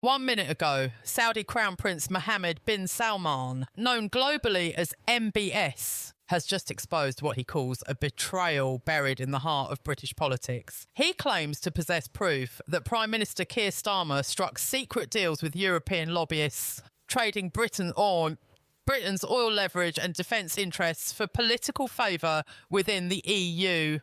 1 minute ago, Saudi Crown Prince Mohammed bin Salman, known globally as MBS, has just exposed what he calls a betrayal buried in the heart of British politics. He claims to possess proof that Prime Minister Keir Starmer struck secret deals with European lobbyists, trading Britain's oil leverage and defence interests for political favour within the EU.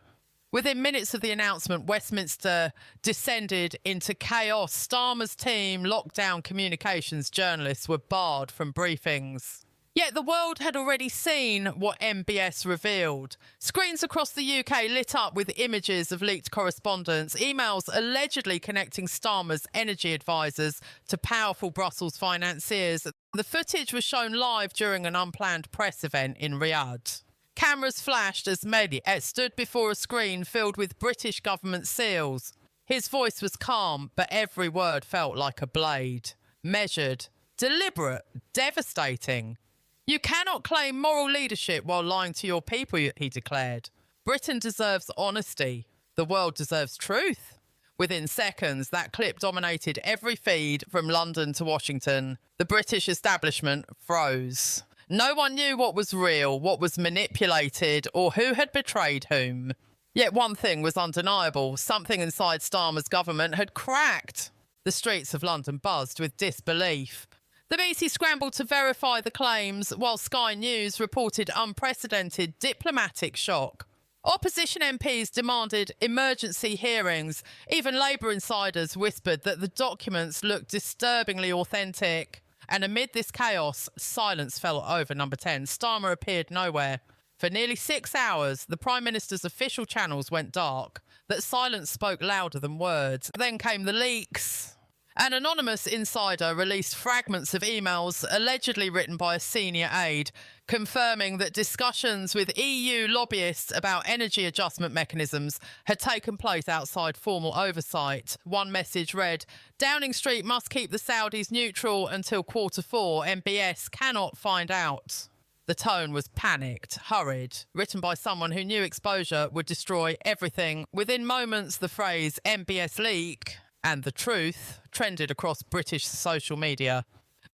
Within minutes of the announcement, Westminster descended into chaos. Starmer's team locked down communications. Journalists were barred from briefings. Yet the world had already seen what MBS revealed. Screens across the UK lit up with images of leaked correspondence, emails allegedly connecting Starmer's energy advisors to powerful Brussels financiers. The footage was shown live during an unplanned press event in Riyadh. Cameras flashed as Mediet stood before a screen filled with British government seals. His voice was calm, but every word felt like a blade. Measured, deliberate, devastating. You cannot claim moral leadership while lying to your people, he declared. Britain deserves honesty. The world deserves truth. Within seconds, that clip dominated every feed from London to Washington. The British establishment froze. No one knew what was real, what was manipulated, or who had betrayed whom. Yet one thing was undeniable. Something inside Starmer's government had cracked. The streets of London buzzed with disbelief. The BBC scrambled to verify the claims, while Sky News reported unprecedented diplomatic shock. Opposition MPs demanded emergency hearings. Even Labour insiders whispered that the documents looked disturbingly authentic. And amid this chaos, silence fell over Number 10. Starmer appeared nowhere. For nearly 6 hours, the Prime Minister's official channels went dark. That silence spoke louder than words. Then came the leaks. An anonymous insider released fragments of emails allegedly written by a senior aide, confirming that discussions with EU lobbyists about energy adjustment mechanisms had taken place outside formal oversight. One message read, "Downing Street must keep the Saudis neutral until Q4. MBS cannot find out." The tone was panicked, hurried, written by someone who knew exposure would destroy everything. Within moments, the phrase MBS leak and the truth trended across British social media.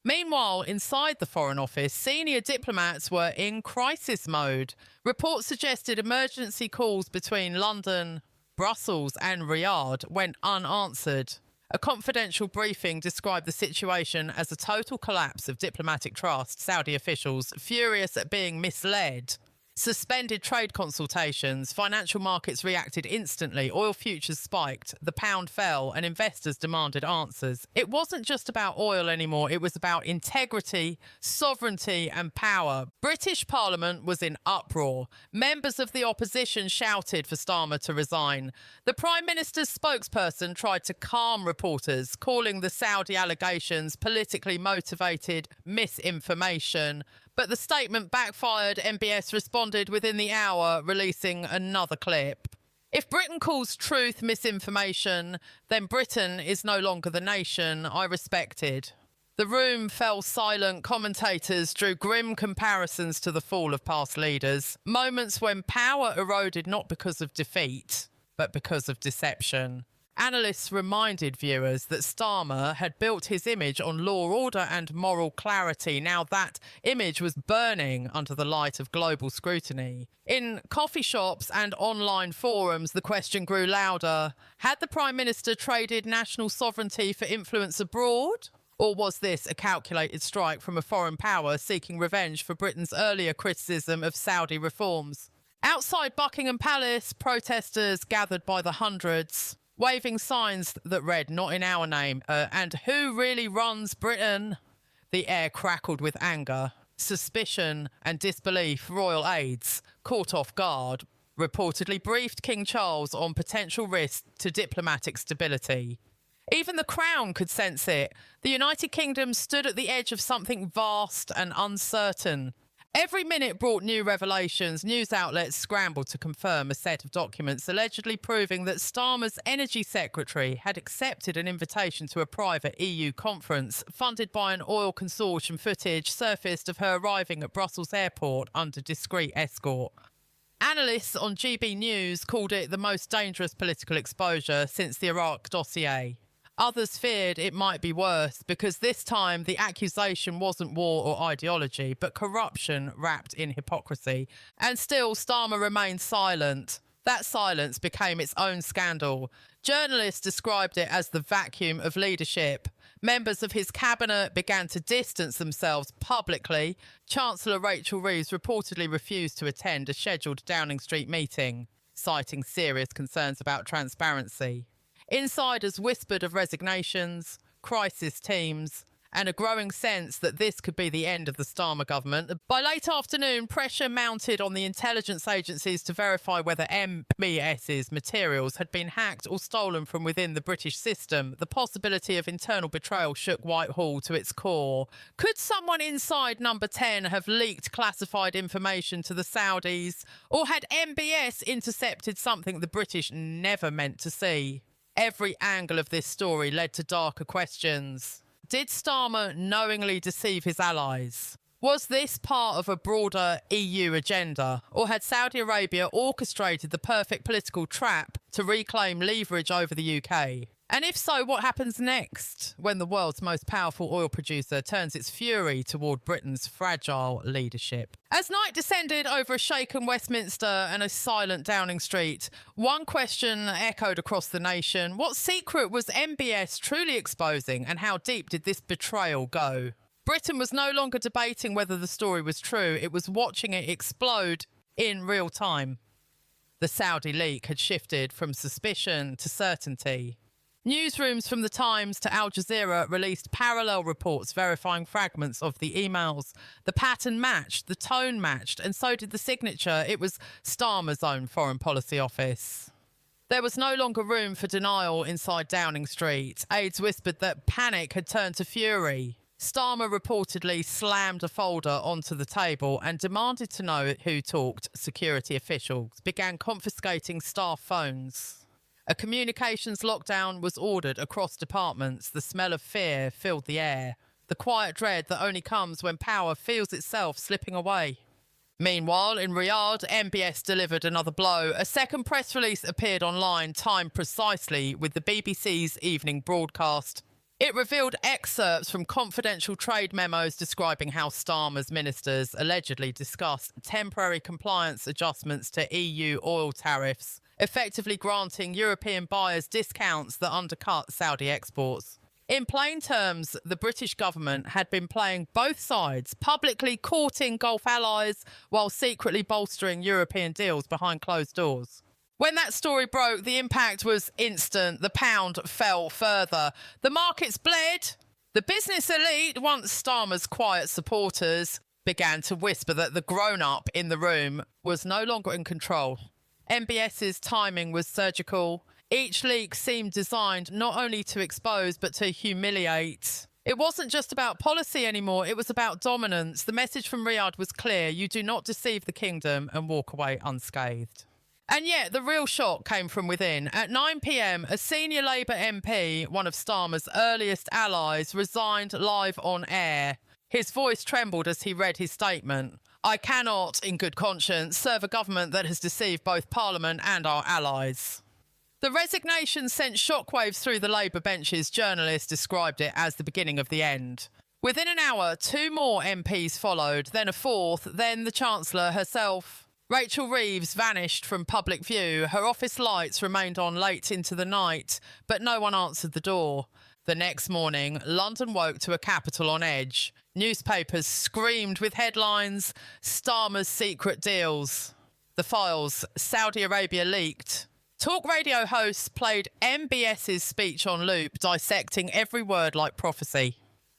Meanwhile, inside the Foreign Office, senior diplomats were in crisis mode. Reports suggested emergency calls between London, Brussels and Riyadh went unanswered. A confidential briefing described the situation as a total collapse of diplomatic trust. Saudi officials, furious at being misled, suspended trade consultations. Financial markets reacted instantly. Oil futures spiked, the pound fell, and investors demanded answers. It wasn't just about oil anymore. It was about integrity, sovereignty, and power. British Parliament was in uproar. Members of the opposition shouted for Starmer to resign. The Prime Minister's spokesperson tried to calm reporters, calling the Saudi allegations politically motivated misinformation. But the statement backfired. MBS responded within the hour, releasing another clip. If Britain calls truth misinformation, then Britain is no longer the nation I respected. The room fell silent. Commentators drew grim comparisons to the fall of past leaders. Moments when power eroded not because of defeat, but because of deception. Analysts reminded viewers that Starmer had built his image on law, order and moral clarity. Now that image was burning under the light of global scrutiny. In coffee shops and online forums, the question grew louder. Had the Prime Minister traded national sovereignty for influence abroad? Or was this a calculated strike from a foreign power seeking revenge for Britain's earlier criticism of Saudi reforms? Outside Buckingham Palace, protesters gathered by the hundreds, waving signs that read, "Not in our name," and "Who really runs Britain?" The air crackled with anger, suspicion and disbelief. Royal aides, caught off guard, reportedly briefed King Charles on potential risks to diplomatic stability. Even the Crown could sense it. The United Kingdom stood at the edge of something vast and uncertain. Every minute brought new revelations. News outlets scrambled to confirm a set of documents allegedly proving that Starmer's energy secretary had accepted an invitation to a private EU conference funded by an oil consortium. Footage surfaced of her arriving at Brussels airport under discreet escort. Analysts on GB News called it the most dangerous political exposure since the Iraq dossier. Others feared it might be worse because this time the accusation wasn't war or ideology, but corruption wrapped in hypocrisy. And still, Starmer remained silent. That silence became its own scandal. Journalists described it as the vacuum of leadership. Members of his cabinet began to distance themselves publicly. Chancellor Rachel Reeves reportedly refused to attend a scheduled Downing Street meeting, citing serious concerns about transparency. Insiders whispered of resignations, crisis teams, and a growing sense that this could be the end of the Starmer government. By late afternoon, pressure mounted on the intelligence agencies to verify whether MBS's materials had been hacked or stolen from within the British system. The possibility of internal betrayal shook Whitehall to its core. Could someone inside Number 10 have leaked classified information to the Saudis? Or had MBS intercepted something the British never meant to see? Every angle of this story led to darker questions. Did Starmer knowingly deceive his allies? Was this part of a broader EU agenda? Or had Saudi Arabia orchestrated the perfect political trap to reclaim leverage over the UK? And if so, what happens next when the world's most powerful oil producer turns its fury toward Britain's fragile leadership? As night descended over a shaken Westminster and a silent Downing Street, one question echoed across the nation. What secret was MBS truly exposing, and how deep did this betrayal go? Britain was no longer debating whether the story was true. It was watching it explode in real time. The Saudi leak had shifted from suspicion to certainty. Newsrooms from The Times to Al Jazeera released parallel reports verifying fragments of the emails. The pattern matched, the tone matched, and so did the signature. It was Starmer's own Foreign Policy Office. There was no longer room for denial inside Downing Street. Aides whispered that panic had turned to fury. Starmer reportedly slammed a folder onto the table and demanded to know who talked. Security officials began confiscating staff phones. A communications lockdown was ordered across departments. The smell of fear filled the air. The quiet dread that only comes when power feels itself slipping away. Meanwhile, in Riyadh, MBS delivered another blow. A second press release appeared online, timed precisely with the BBC's evening broadcast. It revealed excerpts from confidential trade memos describing how Starmer's ministers allegedly discussed temporary compliance adjustments to EU oil tariffs, effectively granting European buyers discounts that undercut Saudi exports. In plain terms, the British government had been playing both sides, publicly courting Gulf allies while secretly bolstering European deals behind closed doors. When that story broke, the impact was instant. The pound fell further. The markets bled. The business elite, once Starmer's quiet supporters, began to whisper that the grown-up in the room was no longer in control. MBS's timing was surgical. Each leak seemed designed not only to expose but to humiliate. It wasn't just about policy anymore, it was about dominance. The message from Riyadh was clear: you do not deceive the kingdom and walk away unscathed. And yet, the real shock came from within. At 9 p.m, a senior Labour MP, one of Starmer's earliest allies, resigned live on air. His voice trembled as he read his statement. I cannot, in good conscience, serve a government that has deceived both Parliament and our allies. The resignation sent shockwaves through the Labour benches. Journalists described it as the beginning of the end. Within an hour, 2 more MPs followed, then a fourth, then the Chancellor herself. Rachel Reeves vanished from public view. Her office lights remained on late into the night, but no one answered the door. The next morning, London woke to a capital on edge. Newspapers screamed with headlines: Starmer's secret deals. The files: Saudi Arabia leaked. Talk radio hosts played MBS's speech on loop, dissecting every word like prophecy.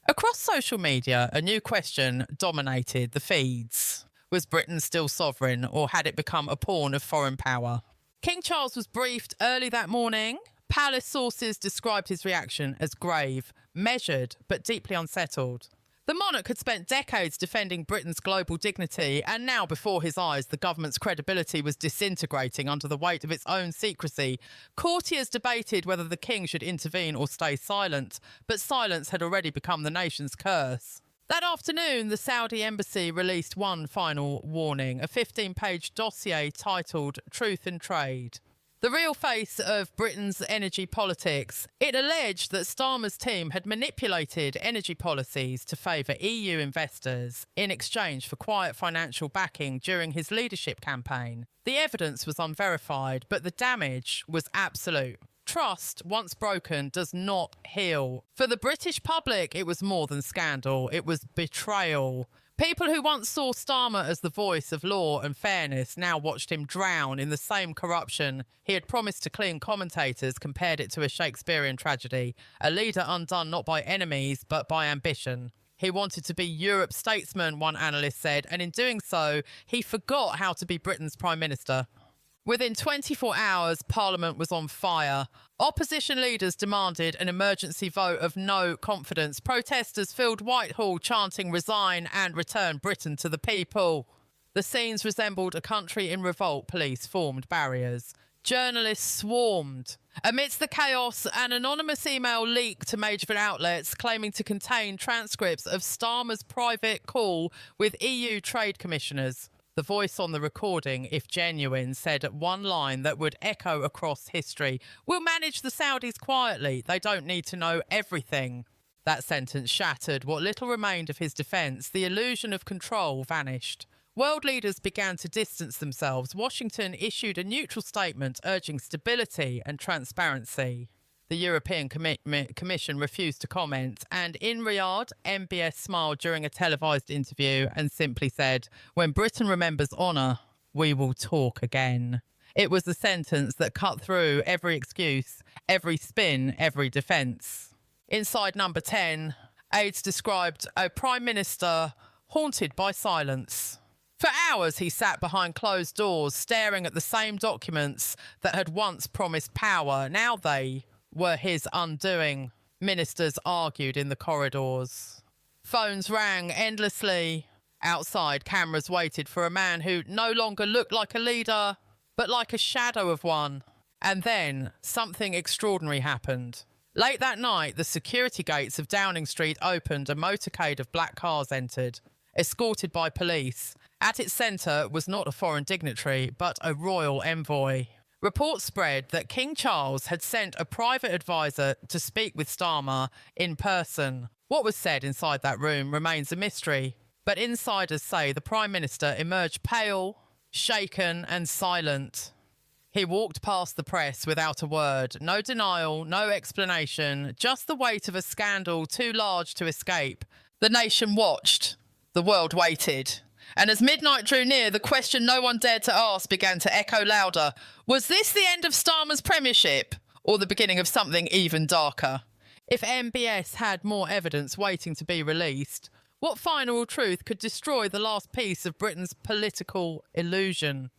Across social media, a new question dominated the feeds. Was Britain still sovereign, or had it become a pawn of foreign power? King Charles was briefed early that morning. Palace sources described his reaction as grave, measured, but deeply unsettled. The monarch had spent decades defending Britain's global dignity, and now before his eyes the government's credibility was disintegrating under the weight of its own secrecy. Courtiers debated whether the king should intervene or stay silent, but silence had already become the nation's curse. That afternoon, the Saudi embassy released one final warning, a 15-page dossier titled Truth and Trade. the real face of Britain's energy politics. It alleged that Starmer's team had manipulated energy policies to favour EU investors in exchange for quiet financial backing during his leadership campaign. The evidence was unverified, but the damage was absolute. Trust, once broken, does not heal. For the British public, it was more than scandal. It was betrayal. People who once saw Starmer as the voice of law and fairness now watched him drown in the same corruption. He had promised to clean commentators, compared it to a Shakespearean tragedy, a leader undone not by enemies but by ambition. He wanted to be Europe's statesman, one analyst said, and in doing so, he forgot how to be Britain's Prime Minister. Within 24 hours, Parliament was on fire. Opposition leaders demanded an emergency vote of no confidence. Protesters filled Whitehall chanting "Resign and return Britain to the people." The scenes resembled a country in revolt. Police formed barriers. Journalists swarmed. Amidst the chaos, an anonymous email leaked to major outlets claiming to contain transcripts of Starmer's private call with EU trade commissioners. The voice on the recording, if genuine, said one line that would echo across history: "We'll manage the Saudis quietly. They don't need to know everything." That sentence shattered what little remained of his defence. The illusion of control vanished. World leaders began to distance themselves. Washington issued a neutral statement urging stability and transparency. The European Commission refused to comment, and in Riyadh, MBS smiled during a televised interview and simply said, "When Britain remembers honour, we will talk again." It was the sentence that cut through every excuse, every spin, every defence. Inside number 10, aides described a Prime Minister haunted by silence. For hours he sat behind closed doors, staring at the same documents that had once promised power. Now they were his undoing. Ministers argued in the corridors. Phones rang endlessly. Outside, cameras waited for a man who no longer looked like a leader, but like a shadow of one. And then something extraordinary happened. Late that night, the security gates of Downing Street opened. A motorcade of black cars entered, escorted by police. At its centre was not a foreign dignitary, but a royal envoy. Reports spread that King Charles had sent a private advisor to speak with Starmer in person. What was said inside that room remains a mystery, but insiders say the Prime Minister emerged pale, shaken and silent. He walked past the press without a word. No denial, no explanation, just the weight of a scandal too large to escape. The nation watched. The world waited. And as midnight drew near, the question no one dared to ask began to echo louder. Was this the end of Starmer's premiership, or the beginning of something even darker? If MBS had more evidence waiting to be released, what final truth could destroy the last piece of Britain's political illusion?